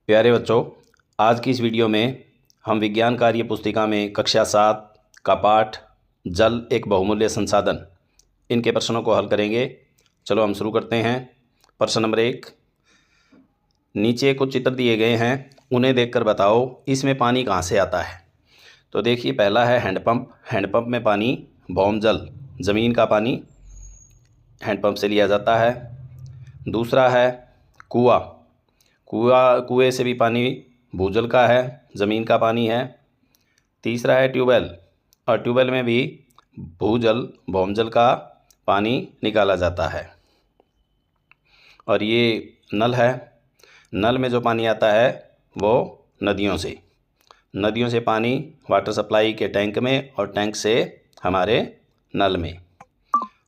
प्यारे बच्चों, आज की इस वीडियो में हम विज्ञान कार्य पुस्तिका में कक्षा 7 का पाठ जल एक बहुमूल्य संसाधन, इनके प्रश्नों को हल करेंगे। चलो हम शुरू करते हैं। प्रश्न नंबर 1, नीचे कुछ चित्र दिए गए हैं, उन्हें देखकर बताओ इसमें पानी कहाँ से आता है। तो देखिए, पहला है हैंडपंप। हैंडपंप में पानी भौम जल, ज़मीन का पानी हैंडपंप से लिया जाता है। दूसरा है कुआं। कुएं से भी पानी भूजल का है, ज़मीन का पानी है। तीसरा है ट्यूबवेल, और ट्यूबवेल में भी भूजल भौमजल का पानी निकाला जाता है। और ये नल है। नल में जो पानी आता है वो नदियों से पानी वाटर सप्लाई के टैंक में, और टैंक से हमारे नल में।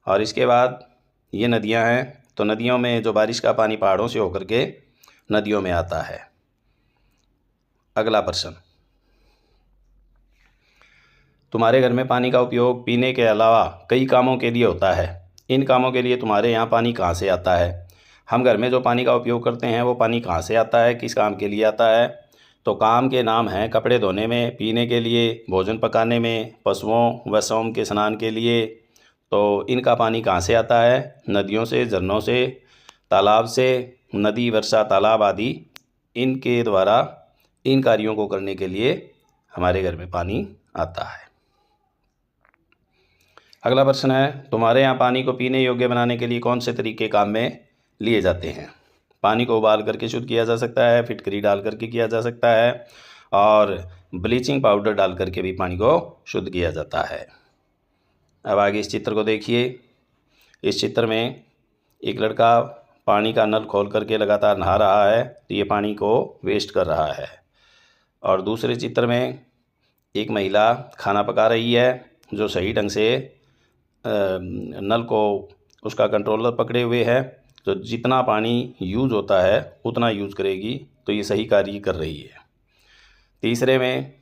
और इसके बाद ये नदियां हैं, तो नदियों में जो बारिश का पानी पहाड़ों से होकर के नदियों में आता है। अगला प्रश्न, तुम्हारे घर में पानी का उपयोग पीने के अलावा कई कामों के लिए होता है। इन कामों के लिए तुम्हारे यहाँ पानी कहाँ से आता है। हम घर में जो पानी का उपयोग करते हैं वो पानी कहाँ से आता है, किस काम के लिए आता है। तो काम के नाम हैं कपड़े धोने में, पीने के लिए, भोजन पकाने में, पशुओं व स्वयं के स्नान के लिए। तो इनका पानी कहाँ से आता है? नदियों से, झरनों से, तालाब से। नदी, वर्षा, तालाब आदि, इनके द्वारा इन कार्यों को करने के लिए हमारे घर में पानी आता है। अगला प्रश्न है, तुम्हारे यहाँ पानी को पीने योग्य बनाने के लिए कौन से तरीके काम में लिए जाते हैं। पानी को उबाल करके शुद्ध किया जा सकता है, फिटकरी डाल करके किया जा सकता है, और ब्लीचिंग पाउडर डाल करके भी पानी को शुद्ध किया जाता है। अब आगे इस चित्र को देखिए। इस चित्र में एक लड़का पानी का नल खोल करके लगातार नहा रहा है, तो ये पानी को वेस्ट कर रहा है। और दूसरे चित्र में एक महिला खाना पका रही है, जो सही ढंग से नल को उसका कंट्रोलर पकड़े हुए है, तो जितना पानी यूज़ होता है उतना यूज़ करेगी, तो ये सही कार्य कर रही है। तीसरे में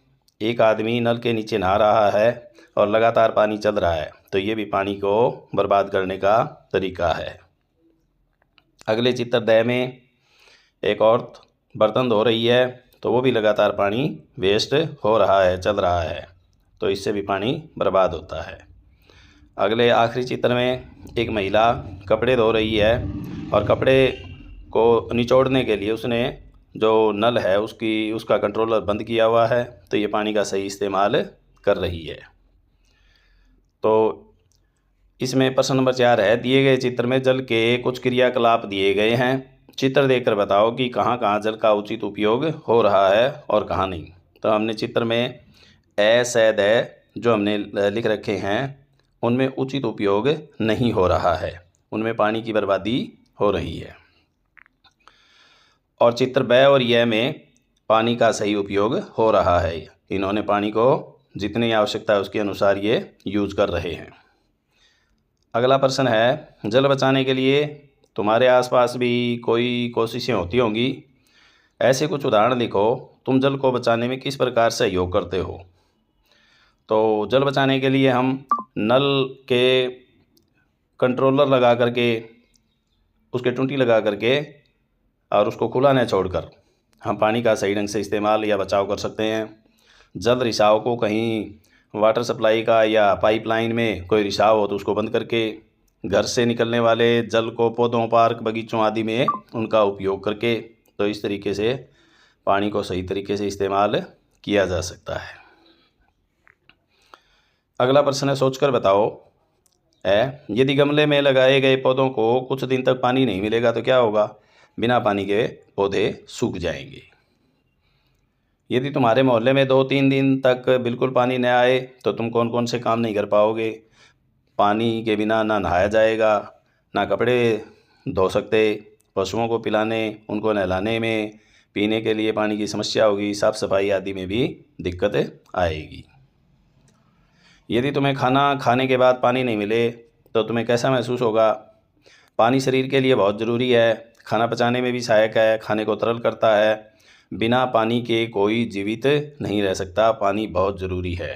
एक आदमी नल के नीचे नहा रहा है और लगातार पानी चल रहा है, तो ये भी पानी को बर्बाद करने का तरीका है। अगले चित्र द में एक औरत बर्तन धो रही है, तो वो भी लगातार पानी वेस्ट हो रहा है, चल रहा है, तो इससे भी पानी बर्बाद होता है। अगले आखिरी चित्र में एक महिला कपड़े धो रही है, और कपड़े को निचोड़ने के लिए उसने जो नल है उसका कंट्रोलर बंद किया हुआ है, तो ये पानी का सही इस्तेमाल कर रही है। तो इसमें प्रश्न नंबर 4 है, दिए गए चित्र में जल के कुछ क्रियाकलाप दिए गए हैं। चित्र देखकर बताओ कि कहाँ कहाँ जल का उचित उपयोग हो रहा है और कहाँ नहीं। तो हमने चित्र में ए, से, द जो हमने लिख रखे हैं, उनमें उचित उपयोग नहीं हो रहा है, उनमें पानी की बर्बादी हो रही है। और चित्र ब और य में पानी का सही उपयोग हो रहा है। इन्होंने पानी को जितनी आवश्यकता है उसके अनुसार ये यूज़ कर रहे हैं। अगला प्रश्न है, जल बचाने के लिए तुम्हारे आसपास भी कोई कोशिशें होती होंगी। ऐसे कुछ उदाहरण लिखो, तुम जल को बचाने में किस प्रकार सहयोग करते हो। तो जल बचाने के लिए हम नल के कंट्रोलर लगा करके, उसके टूटी लगा करके और उसको खुला न छोड़कर हम पानी का सही ढंग से इस्तेमाल या बचाव कर सकते हैं। जल रिसाव को, कहीं वाटर सप्लाई का या पाइपलाइन में कोई रिसाव हो तो उसको बंद करके, घर से निकलने वाले जल को पौधों, पार्क, बगीचों आदि में उनका उपयोग करके, तो इस तरीके से पानी को सही तरीके से इस्तेमाल किया जा सकता है। अगला प्रश्न है, सोचकर बताओ। यदि गमले में लगाए गए पौधों को कुछ दिन तक पानी नहीं मिलेगा तो क्या होगा। बिना पानी के पौधे सूख जाएंगे। यदि तुम्हारे मोहल्ले में 2-3 दिन तक बिल्कुल पानी न आए तो तुम कौन कौन से काम नहीं कर पाओगे। पानी के बिना ना नहाया जाएगा, ना कपड़े धो सकते, पशुओं को पिलाने, उनको नहलाने में, पीने के लिए पानी की समस्या होगी, साफ़ सफाई आदि में भी दिक्कत आएगी। यदि तुम्हें खाना खाने के बाद पानी नहीं मिले तो तुम्हें कैसा महसूस होगा। पानी शरीर के लिए बहुत ज़रूरी है, खाना पचाने में भी सहायक है, खाने को तरल करता है। बिना पानी के कोई जीवित नहीं रह सकता, पानी बहुत ज़रूरी है।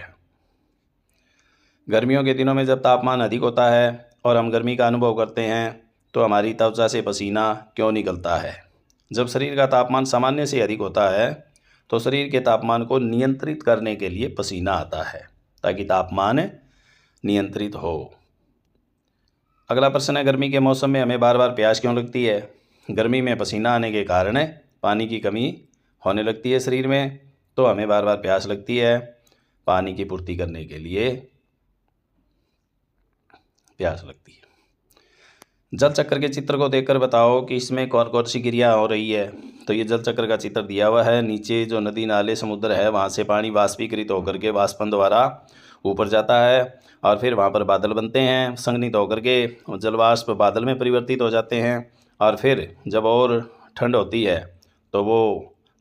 गर्मियों के दिनों में जब तापमान अधिक होता है और हम गर्मी का अनुभव करते हैं तो हमारी त्वचा से पसीना क्यों निकलता है। जब शरीर का तापमान सामान्य से अधिक होता है तो शरीर के तापमान को नियंत्रित करने के लिए पसीना आता है ताकि तापमान नियंत्रित हो। अगला प्रश्न है, गर्मी के मौसम में हमें बार बार प्यास क्यों लगती है? गर्मी में पसीना आने के कारण पानी की कमी होने लगती है शरीर में, तो हमें बार बार प्यास लगती है। पानी की पूर्ति करने के लिए प्यास लगती है। जल चक्र के चित्र को देखकर बताओ कि इसमें कौन कौन सी क्रिया हो रही है। तो ये जल चक्र का चित्र दिया हुआ है। नीचे जो नदी नाले समुद्र है वहाँ से पानी वाष्पीकृत होकर के वाष्पन द्वारा ऊपर जाता है और फिर वहाँ पर बादल बनते हैं। संघनित होकर के जलवाष्प बादल में परिवर्तित हो जाते हैं और फिर जब और ठंड होती है तो वो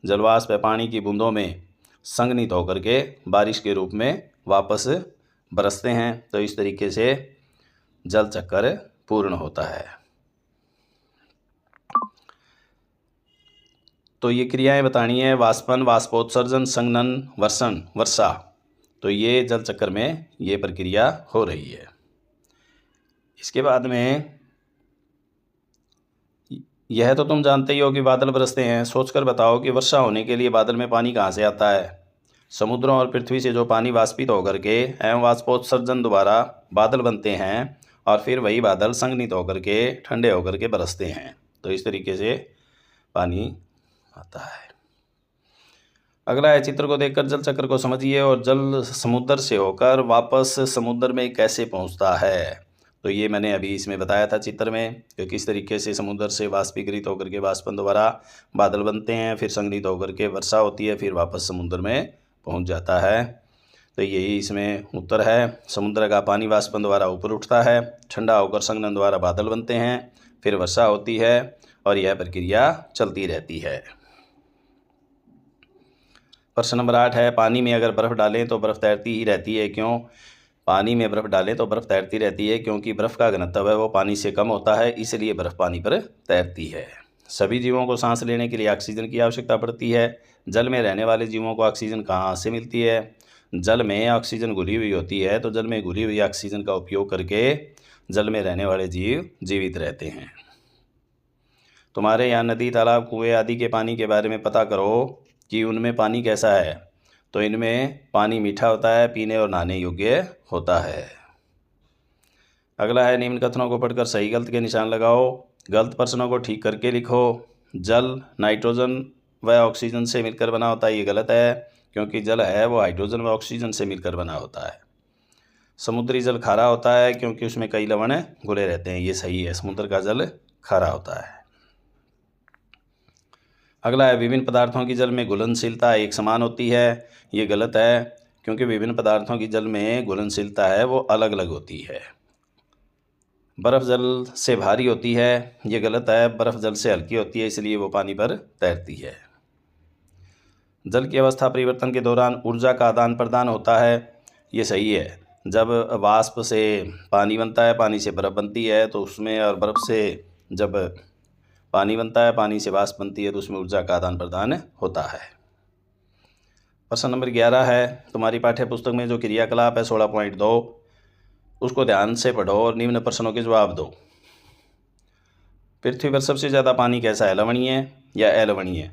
जलवाष्प पानी की बूंदों में संघनित होकर के बारिश के रूप में वापस बरसते हैं। तो इस तरीके से जल चक्र पूर्ण होता है। तो ये क्रियाएं बतानी है, वाष्पन, वाष्पोत्सर्जन, संघनन, वर्षण, वर्षा। तो ये जल चक्र में ये प्रक्रिया हो रही है। इसके बाद में यह तो तुम जानते ही हो कि बादल बरसते हैं। सोचकर बताओ कि वर्षा होने के लिए बादल में पानी कहाँ से आता है? समुद्रों और पृथ्वी से जो पानी वाष्पित होकर के एवं वाष्पोत्सर्जन द्वारा बादल बनते हैं और फिर वही बादल संघनित होकर के ठंडे होकर के बरसते हैं। तो इस तरीके से पानी आता है। अगला है, चित्र को देखकर जल चक्र को समझिए और जल समुद्र से होकर वापस समुद्र में कैसे पहुंचता है। तो ये मैंने अभी इसमें बताया था चित्र में कि किस तरीके से समुद्र से वाष्पीकृत होकर के वाष्पन द्वारा बादल बनते हैं, फिर संघनित होकर के वर्षा होती है, फिर वापस समुद्र में पहुंच जाता है। तो यही इसमें उत्तर है। समुद्र का पानी वाष्पन द्वारा ऊपर उठता है, ठंडा होकर संघनन द्वारा बादल बनते हैं, फिर वर्षा होती है और यह प्रक्रिया चलती रहती है। प्रश्न नंबर 8 है, पानी में अगर बर्फ़ डालें तो बर्फ़ तैरती ही रहती है, क्यों? पानी में बर्फ़ डालें तो बर्फ़ तैरती रहती है क्योंकि बर्फ़ का घनत्व है वो पानी से कम होता है, इसलिए बर्फ़ पानी पर तैरती है। सभी जीवों को सांस लेने के लिए ऑक्सीजन की आवश्यकता पड़ती है। जल में रहने वाले जीवों को ऑक्सीजन कहाँ से मिलती है? जल में ऑक्सीजन घुली हुई होती है, तो जल में घुली हुई ऑक्सीजन का उपयोग करके जल में रहने वाले जीव जीवित रहते हैं। तुम्हारे यहाँ नदी, तालाब, कुएँ आदि के पानी के बारे में पता करो कि उनमें पानी कैसा है। तो इनमें पानी मीठा होता है, पीने और नहाने योग्य होता है। अगला है, निम्न कथनों को पढ़कर सही गलत के निशान लगाओ। गलत प्रश्नों को ठीक करके लिखो। जल नाइट्रोजन व ऑक्सीजन से मिलकर बना होता है, ये गलत है क्योंकि जल है वो हाइड्रोजन व ऑक्सीजन से मिलकर बना होता है। समुद्री जल खारा होता है क्योंकि उसमें कई लवण घुले रहते हैं, ये सही है, समुद्र का जल खारा होता है। अगला है, विभिन्न पदार्थों की जल में घुलनशीलता एक समान होती है, ये गलत है क्योंकि विभिन्न पदार्थों की जल में घुलनशीलता है वो अलग अलग होती है। बर्फ़ जल से भारी होती है, ये गलत है, बर्फ़ जल से हल्की होती है इसलिए वो पानी पर तैरती है। जल की अवस्था परिवर्तन के दौरान ऊर्जा का आदान प्रदान होता है, ये सही है। जब वाष्प से पानी बनता है, पानी से बर्फ़ बनती है, तो उसमें और बर्फ़ से जब पानी बनता है, पानी से वाष्प बनती है, तो उसमें ऊर्जा का आदान प्रदान होता है। प्रश्न नंबर 11 है, तुम्हारी पाठ्य पुस्तक में जो क्रियाकलाप है 16.2 उसको ध्यान से पढ़ो और निम्न प्रश्नों के जवाब दो। पृथ्वी पर सबसे ज़्यादा पानी कैसा है, लवणीय या अलवणीय?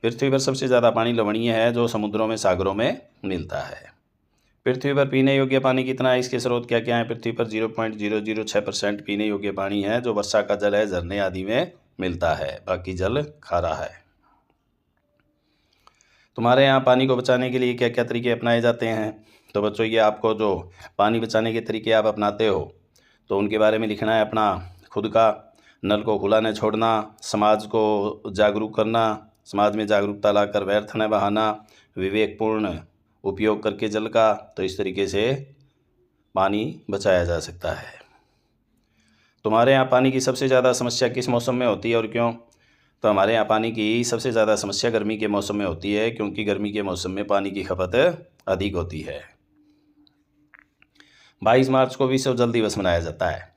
पृथ्वी पर सबसे ज़्यादा पानी लवणीय है जो समुद्रों में, सागरों में मिलता है। पृथ्वी पर पीने योग्य पानी कितना है, इसके स्रोत क्या क्या है? पृथ्वी पर 0.006% पीने योग्य पानी है जो वर्षा का जल है, झरने आदि में मिलता है, बाकी जल खारा है। तुम्हारे यहाँ पानी को बचाने के लिए क्या क्या तरीके अपनाए जाते हैं? तो बच्चों, ये आपको जो पानी बचाने के तरीके आप अपनाते हो तो उनके बारे में लिखना है अपना खुद का। नल को खुला न छोड़ना, समाज को जागरूक करना, समाज में जागरूकता लाकर व्यर्थ न बहाना, विवेकपूर्ण उपयोग करके जल का। तो इस तरीके से पानी बचाया जा सकता है। तुम्हारे यहाँ पानी की सबसे ज़्यादा समस्या किस मौसम में होती है और क्यों? तो हमारे यहाँ पानी की सबसे ज़्यादा समस्या गर्मी के मौसम में होती है क्योंकि गर्मी के मौसम में पानी की खपत अधिक होती है। 22 मार्च को विश्व जल दिवस मनाया जाता है।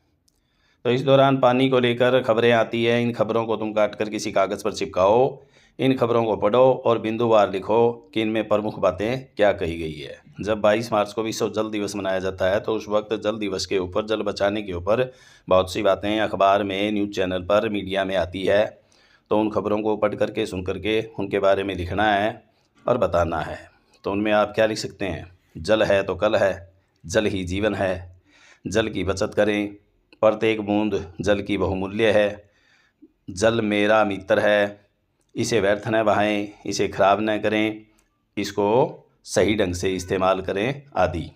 तो इस दौरान पानी को लेकर खबरें आती है, इन खबरों को तुम काट कर किसी कागज़ पर चिपकाओ, इन खबरों को पढ़ो और बिंदुवार लिखो कि इनमें प्रमुख बातें क्या कही गई है। जब 22 मार्च को विश्व जल दिवस मनाया जाता है तो उस वक्त जल दिवस के ऊपर, जल बचाने के ऊपर बहुत सी बातें अखबार में, न्यूज़ चैनल पर, मीडिया में आती है। तो उन खबरों को पढ़ करके सुन करके उनके बारे में लिखना है और बताना है। तो उनमें आप क्या लिख सकते हैं? जल है तो कल है, जल ही जीवन है, जल की बचत करें, प्रत्येक बूंद जल की बहुमूल्य है, जल मेरा मित्र है, इसे व्यर्थ न बहाएं, इसे खराब न करें, इसको सही ढंग से इस्तेमाल करें आदि।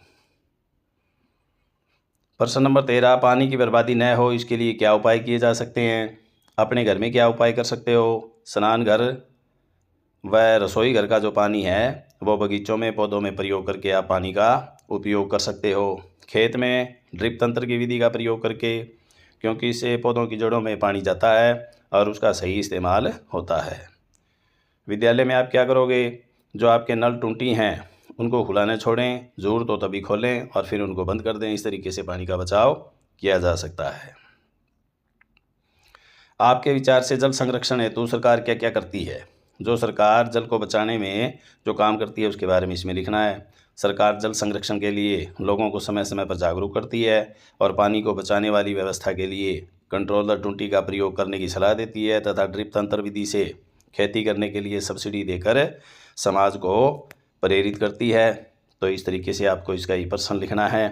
प्रश्न नंबर 13, पानी की बर्बादी न हो इसके लिए क्या उपाय किए जा सकते हैं? अपने घर में क्या उपाय कर सकते हो? स्नान घर व रसोई घर का जो पानी है वो बगीचों में पौधों में प्रयोग करके आप पानी का उपयोग कर सकते हो। खेत में ड्रिप तंत्र की विधि का प्रयोग करके, क्योंकि इससे पौधों की जड़ों में पानी जाता है और उसका सही इस्तेमाल होता है। विद्यालय में आप क्या करोगे? जो आपके नल टूटी हैं उनको खुला न छोड़ें, ज़रूरत हो तभी खोलें और फिर उनको बंद कर दें। इस तरीके से पानी का बचाव किया जा सकता है। आपके विचार से जल संरक्षण हेतु सरकार क्या क्या करती है? जो सरकार जल को बचाने में जो काम करती है उसके बारे में इसमें लिखना है। सरकार जल संरक्षण के लिए लोगों को समय समय पर जागरूक करती है और पानी को बचाने वाली व्यवस्था के लिए कंट्रोलर टूटी का प्रयोग करने की सलाह देती है तथा ड्रिप तंत्र विधि से खेती करने के लिए सब्सिडी देकर समाज को प्रेरित करती है। तो इस तरीके से आपको इसका ही प्रश्न लिखना है।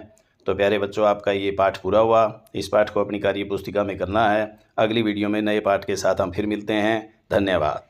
तो प्यारे बच्चों, आपका ये पाठ पूरा हुआ। इस पाठ को अपनी कार्य पुस्तिका में करना है। अगली वीडियो में नए पाठ के साथ हम फिर मिलते हैं। धन्यवाद।